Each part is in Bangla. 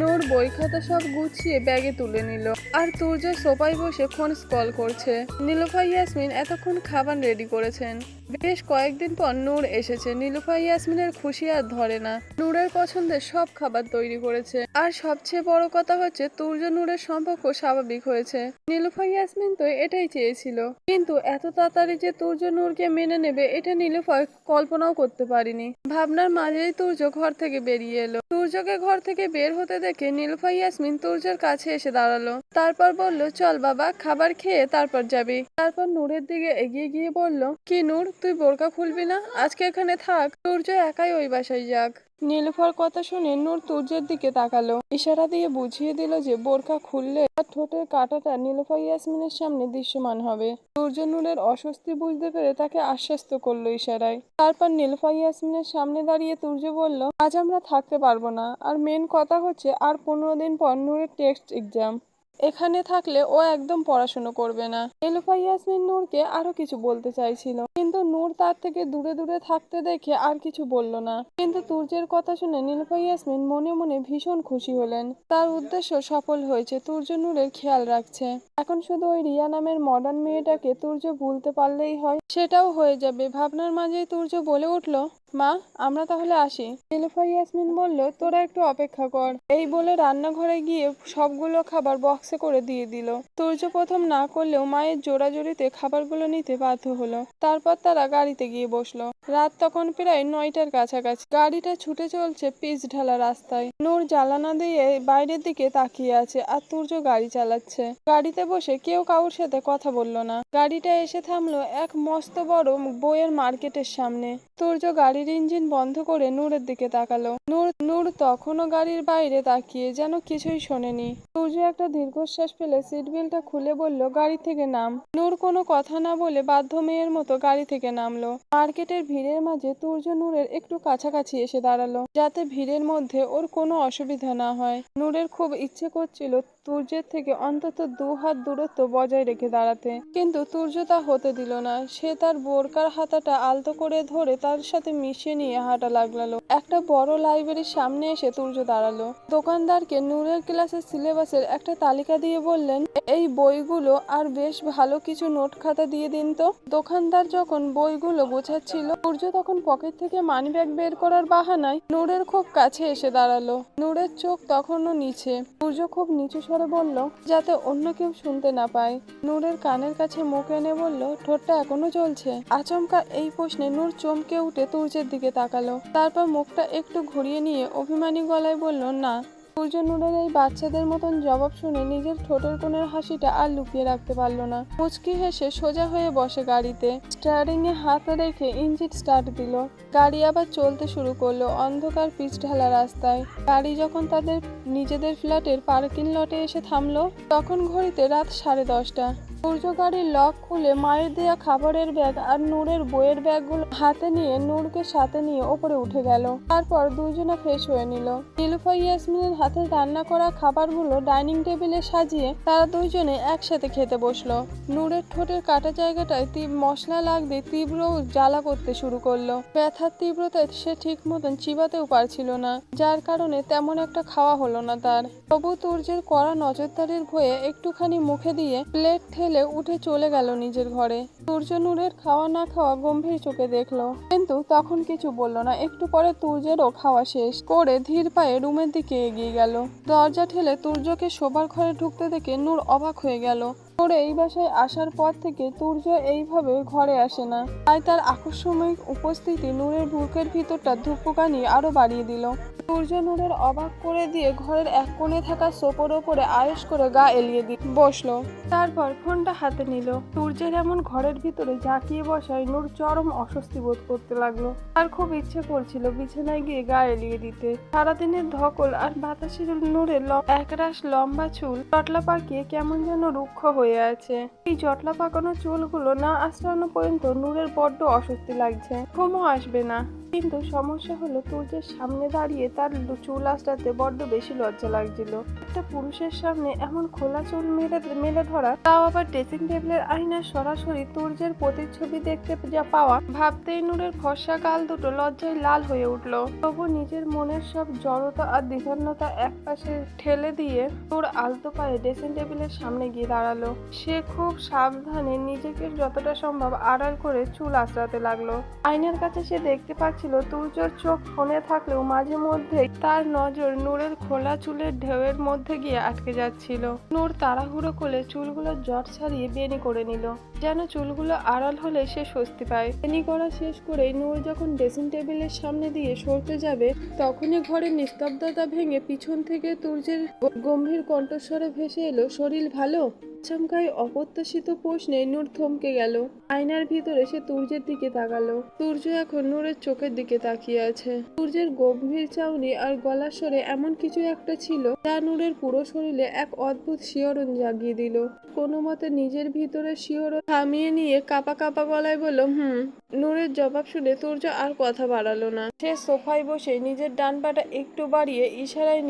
নূর বই খাতা সব গুছিয়ে ব্যাগে তুলে নিল আর তুর্য সোফায় বসে ফোন স্ক্রল করছে। নীলুফা ইয়াসমিন এতক্ষণ খাবার রেডি করেছেন। বেশ কয়েকদিন পর নূর এসেছে। নীলুফা ইয়াসমিনের খুশি আর ধরে না। নূরের পছন্দের সব খাবার তৈরি করেছে। আর সবচেয়ে বড় কথা হচ্ছে তুর্য নূরের সম্পর্ক স্বাভাবিক হয়েছে। নীলুফা ইয়াসমিন তো এটাই চেয়েছিল, কিন্তু এত তাড়াতাড়ি যে তুর্য নূরকে মেনে নেবে এটা নীলুফা কল্পনাও করতে পারিনি। ভাবনার মাঝেই তুর্য ঘর থেকে বেরিয়ে এলো। তুর্যকে ঘর থেকে বের হতে দেখে নীলুফা ইয়াসমিন তুর্যের কাছে এসে দাঁড়ালো। তারপর বলল, চল বাবা, খাবার খেয়ে তারপর যাবি। তারপর নূরের দিকে এগিয়ে গিয়ে বলল, কি নূর, তুই বোরকা খুলবি না? আজকে এখানে থাক, তুর্য একাই ওই বাসায় যাক। নীলুফার কথা শুনে নূর তুর্যের দিকে তাকালো, ইশারা দিয়ে বুঝিয়ে দিল যে বোরকা খুললে তার ঠোঁটের কাঁটাটা নীলুফা ইয়াসমিনের সামনে দৃশ্যমান হবে। তুর্য নূরের অস্বস্তি বুঝতে পেরে তাকে আশ্বস্ত করলো ইশারায়। তারপর নীলুফা ইয়াসমিনের সামনে দাঁড়িয়ে তুর্য বলল, আজ আমরা থাকতে পারবো না, আর মেন কথা হচ্ছে আর 15 দিন পর নূরের টেস্ট এক্সাম। এখানে থাকলে ও একদম পড়াশুনো করবে না। নীলুফা ইয়াসমিন নূরকে আরো কিছু বলতে চাইছিল, কিন্তু নূর তার থেকে দূরে দূরে থাকতে দেখে আর কিছু বলল না। কিন্তু তুর্যের কথা শুনে নীলুফা ইয়াসমিন মনে মনে ভীষণ খুশি হলেন। তার উদ্দেশ্য সফল হয়েছে, তুর্য নূরের খেয়াল রাখছে। এখন শুধু ওই রিয়া নামের মডার্ন মেয়েটাকে তুর্য ভুলতে পারলেই হয়, সেটাও হয়ে যাবে। ভাবনার মাঝেই তুর্য বলে উঠল, মা, আমরা তাহলে আসি। নীলুফা ইয়াসমিন বলল, তোরা একটু অপেক্ষা কর। এই বলে রান্নাঘরে গিয়ে সবগুলো খাবার বক্সে করে দিয়ে দিল। তুর্য প্রথম না করলেও মায়ের জোরাজোরিতে খাবারগুলো নিতে বাধ্য হলো। তারপর তারা গাড়িতে গিয়ে বসলো। রাত তখন প্রায় 9টার কাছাকাছি। গাড়িটা ছুটে চলছে পিচ ঢালা রাস্তায়। নূর জানালা দিয়ে বাইরের দিকে তাকিয়ে আছে আর তুর্য গাড়ি চালাচ্ছে। গাড়িতে বসে কেউ কারোর সাথে কথা বলল না। গাড়িটা এসে থামলো এক মস্ত বড় বইয়ের মার্কেটের সামনে। তুর্য গাড়ির ইঞ্জিন বন্ধ করে নূরের দিকে তাকালো। নূর তখনও গাড়ির বাইরে তাকিয়ে যেন কিছুই শোনেনি। তুর্য একটা দীর্ঘশ্বাস ফেলে সিট বেল্টটা খুলে বলল, গাড়ি থেকে নাম। নূর কোনো কথা না বলে বাধ্য মেয়ের মতো গাড়ি থেকে নামলো। মার্কেটের ভিড়ের মাঝে তুর্য নূরের একটু কাছাকাছি এসে দাঁড়ালো, যাতে ভিড়ের মধ্যে ওর কোনো অসুবিধা না হয়। নূরের খুব ইচ্ছে করছিল তুর্যের থেকে অন্তত 2 হাত দূরত্ব বজায় রেখে দাঁড়াতে, কিন্তু তুর্য তা হতে দিল না। সে তার বোরকার হাতাটা আলতো করে ধরে তার সাথে মিশিয়ে নিয়ে হাঁটা লাগলো। একটা বড় লাইব্রেরির সামনে এসে তুর্য দাঁড়ালো। দোকানদারকে নূরের ক্লাসের সিলেবাসের একটা তালিকা দিয়ে বললেন, এই বইগুলো আর বেশ ভালো কিছু নোট খাতা দিয়ে দিন তো। দোকানদার যখন বইগুলো গোছাচ্ছিল, তুর্য তখন পকেট থেকে মানিব্যাগ বের করার বাহানায় নূরের খুব কাছে এসে দাঁড়ালো। নূরের চোখ তখনও নিচে। তুর্য খুব নিচু স্বরে বলল, যাতে অন্য কেউ শুনতে না পায়। নূরের কানের কাছে মুখ এনে বলল, ঠোঁটটা এখনো চলছে? আচমকা এই প্রশ্নে নূর চমকে উঠে তুর্যের দিকে তাকালো। তারপর মুখটা একটু ঘুরিয়ে নিয়ে অভিমানী গলায় বলল, না। তুর্য নূরের এই বাচ্চাদের মতন জবাব শুনে নিজের ঠোঁটের কোণের হাসিটা আর লুকিয়ে রাখতে পারল না। মুচকি হেসে সোজা হয়ে বসে গাড়িতে। স্টিয়ারিং এ হাত রেখে ইঞ্জিন স্টার্ট দিল। গাড়ি আবার চলতে শুরু করলো অন্ধকার পিচ ঢালা রাস্তায়। গাড়ি যখন তাদের নিজেদের ফ্ল্যাটের পার্কিং লটে এসে থামলো, তখন ঘড়িতে রাত 10:30। তুর্য গাড়ির লক খুলে মায়ের দেয়া খাবারের ব্যাগ আর নূরের বইয়ের ব্যাগগুলো হাতে নিয়ে নূরকে সাথে নিয়ে ওপরে উঠে গেল। তারপর দুইজনে ফ্রেশ হয়ে নিল। নীলুফা ইয়াসমিনের হাতে রান্না করা খাবারগুলো ডাইনিং টেবিলে সাজিয়ে তারা দুইজনে একসাথে খেতে বসলো। নূরের ঠোঁটের কাটা জায়গাটায় মশলা লাগতে তীব্র জ্বালা করতে শুরু করলো। ব্যথার তীব্রতায় সে ঠিক মতন চিবাতেও পারছিল না, যার কারণে তেমন একটা খাওয়া হলো না তার। তবু তুর্যের কড়া নজরদারির ভয়ে একটুখানি মুখে দিয়ে প্লেট ঠেলে উঠে চলে গেল নিজের ঘরে। তুর্য নূরের খাওয়া না খাওয়া গম্ভীর চোখে দেখলো, কিন্তু তখন কিছু বলল না। একটু পরে তুর্যেরও খাওয়া শেষ করে ধীর পায়ে রুমের দিকে এগিয়ে গেল। দরজা ঠেলে তুর্যকে শোবার ঘরে ঢুকতে দেখে নূর অবাক হয়ে গেল। নূর এই বাসায় আসার পর থেকে তুর্য এইভাবে ঘরে আসে না, তাই তার আকস্মিক উপস্থিতি নূরের বুকের ভিতরটা ধুকপুকানি আরো বাড়িয়ে দিল। তুর্য নূরের অবাক করে দিয়ে ঘরের এক কোণে থাকা সোফার ওপরে আয়েশ করে গা এলিয়ে দিয়ে বসলো। তারপর ফোনটা হাতে নিল। তুর্যের এমন ঘরের ভিতরে ঝাঁকিয়ে বসায় নূর চরম অস্বস্তি বোধ করতে লাগলো। আর খুব ইচ্ছে করছিল বিছানায় গিয়ে গা এলিয়ে দিতে। সারাদিনের ধকল আর বাতাসের নূরের একরাশ লম্বা চুল জটলা পাকিয়ে কেমন যেন রুক্ষ হয়ে আছে। এই জটলা পাকানো চুলগুলো না আঁচড়ানো পর্যন্ত নূরের বড্ড অস্বস্তি লাগছে। ঘুমও আসবে না। কিন্তু সমস্যা হলো তুর্যের সামনে দাঁড়িয়ে তার চুল আঁচড়াতে বড্ড বেশি লজ্জা লাগছিল। একটা পুরুষের সামনে এমন খোলা চুল মেলে ধরা, তাও আবার ড্রেসিং টেবিলের আয়নার সরাসরি তুর্যের প্রতিচ্ছবি দেখতে যা পাওয়া, ভাবতেই নূরের ফর্সা গাল দুটো লজ্জায় লাল হয়ে উঠল। তবু নিজের মনের সব জড়তা আর দ্বিধান্নতা একপাশে ঠেলে দিয়ে নূর আলতো পায়ে ড্রেসিং টেবিলের সামনে গিয়ে দাঁড়ালো। সে খুব সাবধানে নিজেকে যতটা সম্ভব আড়াল করে চুল আঁচড়াতে লাগলো। আয়নার কাছে সে দেখতে পাচ্ছিল তুর্যর চোখ ফোনে থাকলেও মাঝে মধ্যেই তার নজর নূরের খোলা চুলের ঢেউয়ের মধ্যে গিয়ে আটকে যাচ্ছিল। নূর তাড়াহুড়ো করে চুলগুলো জট ছাড়িয়ে বেনি করে নিল, যেন চুলগুলো আড়াল হলে সে স্বস্তি পায়। বেনি করা শেষ করেই নূর যখন ড্রেসিং টেবিলের সামনে দিয়ে সরতে যাবে, তখনই ঘরের নিস্তব্ধতা ভেঙে পিছন থেকে তুর্যের গম্ভীর কণ্ঠস্বরে ভেসে এলো, শরীর ভালো? আচমকাই অপ্রত্যাশিত প্রশ্নে নূর থমকে গেল। আয়নার ভিতরে সে তুর্যের দিকে তাকালো। তুর্য এখন নূরের চোখের দিকে তাকিয়ে আছে। তুর্যের গম্ভীর চাউনি আর গলার স্বরে এমন কিছু একটা ছিল যা নূরের পুরো শরীরে এক অদ্ভুত শিহরণ জাগিয়ে দিল। কোনো মতে নিজের ভিতরে শিহরণ থামিয়ে নিয়ে কাঁপা কাঁপা গলায় বলল, নূরের জবাব শুনে তুর্য আর কথা বাড়ালো না। সে সোফায় বসে নিজের ডান পাটা একটু বাড়িয়ে ইশারায়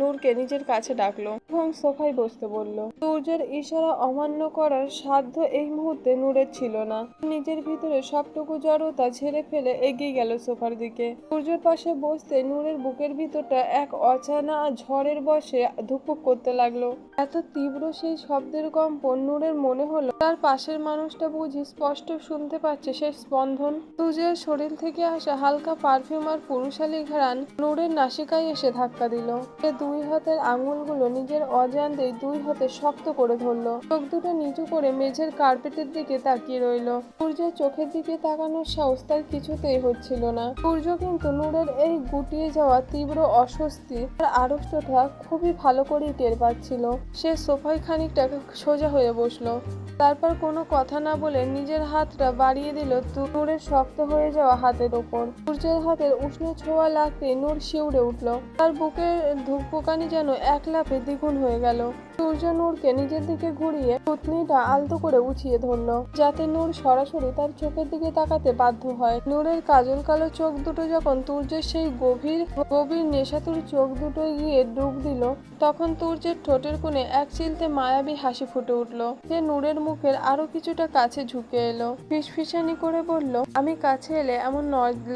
নূরকে নিজের কাছে ডাকলো এবং সোফায় বসতে বলল। তুর্যের ইশারা অমান্য করার সাধ্য এই মুহূর্তে নূরের ছিল না। নিজের ভিতরে সবটুকু জড়তা ঝেড়ে ফেলে এগিয়ে গেল সোফার দিকে। তুর্যর পাশে বসতে নূরের বুকের ভিতরটা এক অজানা ঝড়ের বশে ধুকপুক করতে লাগলো। এত তীব্র সেই শব্দের কম্পন, নূরের মনে হলো তার পাশের মানুষটা বুঝি স্পষ্ট শুনতে পাচ্ছে সেই স্পন্দন। তুর্যের শরীর থেকে আসা হালকা পারফিউম আর পুরুষালী ঘ্রাণ নূরের নাসিকায় এসে ধাক্কা দিল। সে দুই হাতের আঙুলগুলো নিজের অজান্তেই দুই হাতে শক্ত করে ধরলো। চোখ দুটো নিচু করে মেঝের কার্পেটের দিকে তাকিয়ে রইল। সূর্যের চোখের দিকে তাকানোর সাহস তার কিছুতেই হচ্ছিল না। সূর্য কিন্তু নূরের এই গুটিয়ে যাওয়া তীব্র অস্বস্তি আর আড়ষ্টতা খুবই ভালো করেই টের পাচ্ছিল। সে সোফায় খানিকটা সোজা হয়ে বসলো। তারপর কোনো কথা না বলে নিজের হাতটা বাড়িয়ে দিল নূরের শক্ত হয়ে যাওয়া হাতের ওপর। সূর্যের হাতের উষ্ণ ছোঁয়া লাগতে নূর শিউরে উঠল। তার বুকের ধুকপুকানি যেন এক লাফে দ্বিগুণ হয়ে গেল। সূর্য নূরকে নিজের দিকে ঘুরিয়ে থুতনিটা আলতো করে উঁচিয়ে ধরলো, যাতে নূর সরাসরি তার চোখের দিকে তাকাতে বাধ্য হয়। নূরের কাজল কালো চোখ দুটো যখন তুর্যের সেই গভীর গভীর নেশাতুর চোখ দুটো গিয়ে ডুব দিল, তখন তুর্যের ঠোঁটের কোণে এক চিলতে মায়াবী হাসি ফুটে উঠল। সে নূরের মুখের আরো কিছুটা কাছে ঝুঁকে এলো, ফিসফিসানি করে বলল, আমি কাছে এলে এমন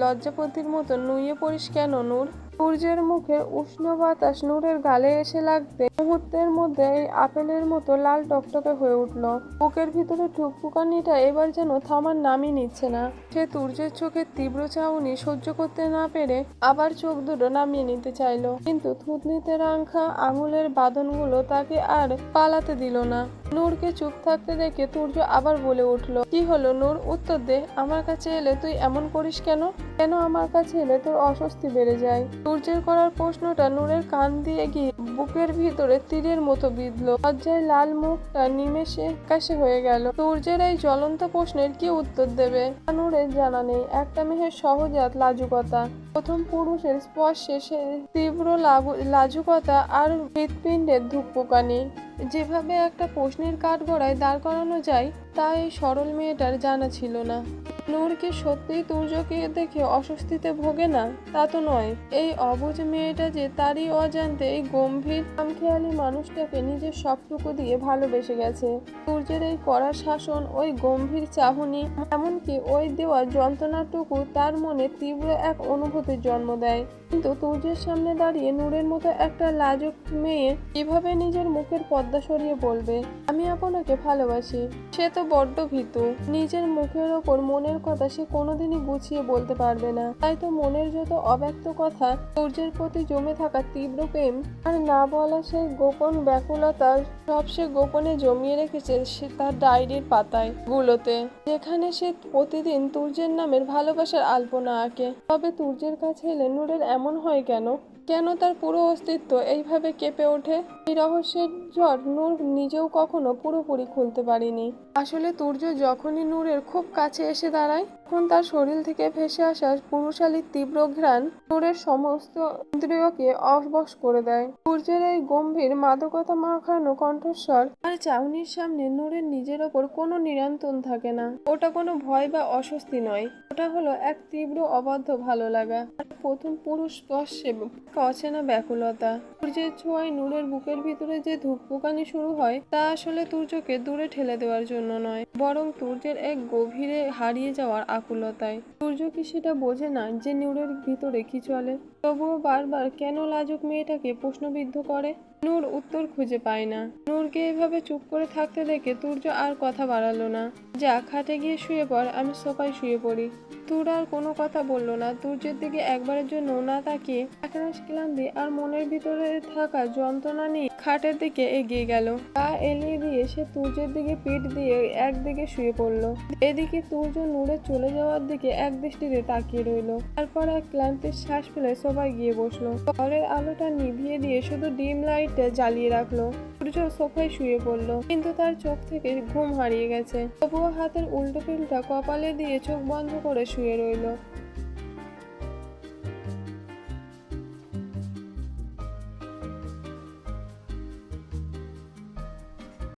লজ্জাপতির মতো নুয়ে পড়িস কেন নূর? সূর্যের মুখে উষ্ণ বাতাস নূরের গালে এসে লাগতে মুহূর্তের মধ্যে এই আপেলের মতো লাল টকটকে হয়ে উঠল। বুকের ভিতরে ঠুকপুকানিটা এবার যেন থামার নামই নিচ্ছে না। সে তুর্যের চোখের তীব্র চাউনি সহ্য করতে না পেরে আবার চোখ দুটো নামিয়ে নিতে চাইলো, কিন্তু থুতনিতে রাখা আঙুলের বাঁধনগুলো তাকে আর পালাতে দিল না। নূরকে চুপ থাকতে দেখে তুর্য আবার বলে উঠল, কি হলো নূর, উত্তর দে। আমার কাছে এলে তুই এমন করিস কেন? কেন আমার কাছে এলে তোর অস্বস্তি বেড়ে যায়? তুর্যের করার প্রশ্নটা নূরের কান দিয়ে গিয়ে বুকের ভিতরে তীরের মতো বিঁধল। লজ্জায় লাল মুখটা নিমেষে কাশে হয়ে গেল। তুর্যের এই জ্বলন্ত প্রশ্নের কি উত্তর দেবে নূরের জানা নেই। একটা মেয়ের সহজাত লাজুকতা, প্রথম পুরুষের স্পর্শে সে তীব্র লাজুকতা আর হৃৎপিণ্ডের ধুকপুকানি যেভাবে একটা প্রশ্নের কাঠগড়ায় দাঁড় করানো যায়, তা এই সরল মেয়েটার জানা ছিল না। নূর কি সত্যিই তুর্যকে দেখে অস্বস্তিতে ভোগে না? তা তো নয়। এই অবুঝ মেয়েটা যে তারই অজান্তে এই গম্ভীর খামখেয়ালি মানুষটাকে নিজের সবটুকু দিয়ে ভালোবেসে গেছে। তুর্যের এই কড়া শাসন, ওই গম্ভীর চাহনি, এমনকি ওই দেওয়া যন্ত্রণাটুকু তার মনে তীব্র এক অনুভূতির জন্ম দেয়। কিন্তু তুর্যের সামনে দাঁড়িয়ে নূরের মতো একটা লাজুক মেয়ে কিভাবে নিজের মুখের পর্দা সরিয়ে বলবে, আমি আপনাকে ভালোবাসি? সে তো বড্ড ভীতু। নিজের মুখের ওপর মনের কথা সে কোনোদিনই গুছিয়ে বলতে পারবে না। তাই তো মনের যত অব্যক্ত কথা, সূর্যের প্রতি জমে থাকা তীব্র প্রেম আর না বলা সেই গোপন ব্যাকুলতা সব সে গোপনে জমিয়ে রেখেছে সে তার ডায়েরির পাতায় গুলোতে, যেখানে সে প্রতিদিন তুর্যের নামের ভালোবাসার আলপনা আঁকে। তবে তুর্যের কাছে এলে নূরের এমন হয় কেন? কেন তার পুরো অস্তিত্ব এইভাবে কেঁপে ওঠে? এই রহস্যের ঝড় নূর নিজেও কখনো পুরোপুরি খুলতে পারেনি। আসলে তুর্য যখনই নূরের খুব কাছে এসে দাঁড়ায়, এখন তার শরীর থেকে ভেসে আসা পুরুষালী তীব্র ঘ্রাণ নূরের সমস্ত ইন্দ্রিয়কে অবশ করে দেয়। সূর্যের এই গম্ভীর মাদকতা মাখানো কণ্ঠস্বর আর চাউনির সামনে নূরের নিজের ওপর কোনো নিয়ন্ত্রণ থাকে না। ওটা কোনো ভয় বা অস্বস্তি নয়, ওটা হলো এক তীব্র অবাধ্য ভালো লাগা আর প্রথম পুরুষ স্পর্শে অচেনা ব্যাকুলতা। সূর্যের ছোঁয়ায় নূরের বুকের ভিতরে যে ধুকপুকানি শুরু হয় তা আসলে তুর্যকে দূরে ঠেলে দেওয়ার জন্য নয়, বরং তুর্যের এক গভীরে হারিয়ে যাওয়ার আকুলতায়। সূর্য কি সেটা বোঝে না যে নূরের ভিতরে কি চলে? তবুও বারবার কেন লাজুক মেয়েটাকে প্রশ্নবিদ্ধ করে? নূর উত্তর খুঁজে পায় না। নূরকে এভাবে চুপ করে থাকতে দেখে তুর্য আর কথা বাড়ালো না। যা, খাটে গিয়ে শুয়ে পড়, আমি সোফায় শুয়ে পড়ি। তুর আর কোনো কথা বলল না। তুর্যের দিকে একবারের জন্য না তাকিয়ে একরাশ ক্লান্তি আর মনের ভিতরে থাকা যন্ত্রণা নিয়ে খাটের দিকে এগিয়ে গেল। পা এলিয়ে দিয়ে সে তুর্যের দিকে পিঠ দিয়ে একদিকে শুয়ে পড়ল। এদিকে তুর্য নূরের চলে যাওয়ার দিকে এক দৃষ্টিতে তাকিয়ে রইল। তারপর এক ক্লান্তির শ্বাস ফেলে সোফায় গিয়ে বসলো। ঘরের আলোটা নিভিয়ে দিয়ে শুধু ডিম লাইটটা জ্বালিয়ে রাখলো। সূর্য সোফায় শুয়ে পড়ল, কিন্তু তার চোখ থেকে ঘুম হারিয়ে গেছে। তবুও হাতের উল্টো পিলটা কপালে দিয়ে চোখ বন্ধ করে শুয়ে রইল।